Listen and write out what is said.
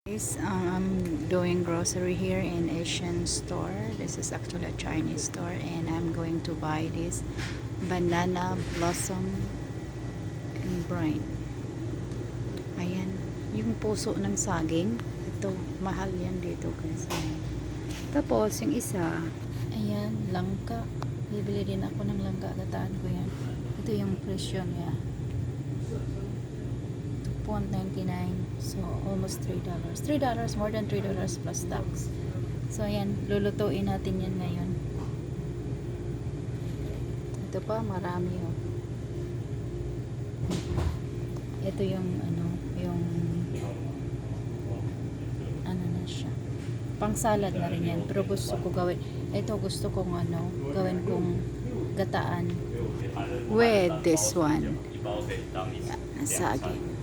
Guys, I'm doing grocery here in Asian store. This is actually a Chinese store and I'm going to buy this banana blossom and brine. Ayan, yung puso ng saging. Ito, mahal yan dito guys. Ayan. Tapos yung isa, ayan, langka. Bibili din ako ng langka. Gataan ko yan. Ito yung presyo niya. $2.99, so almost $3. $3, more than $3 plus tax. So ayan, lulutuin natin yan ngayon. Ito pa, marami oh. Ito yung ano na siya. Pang salad na rin yan, pero gusto ko gawin. Ito gusto kong gawin kong gataan with this one. Yeah, saging. Ayan.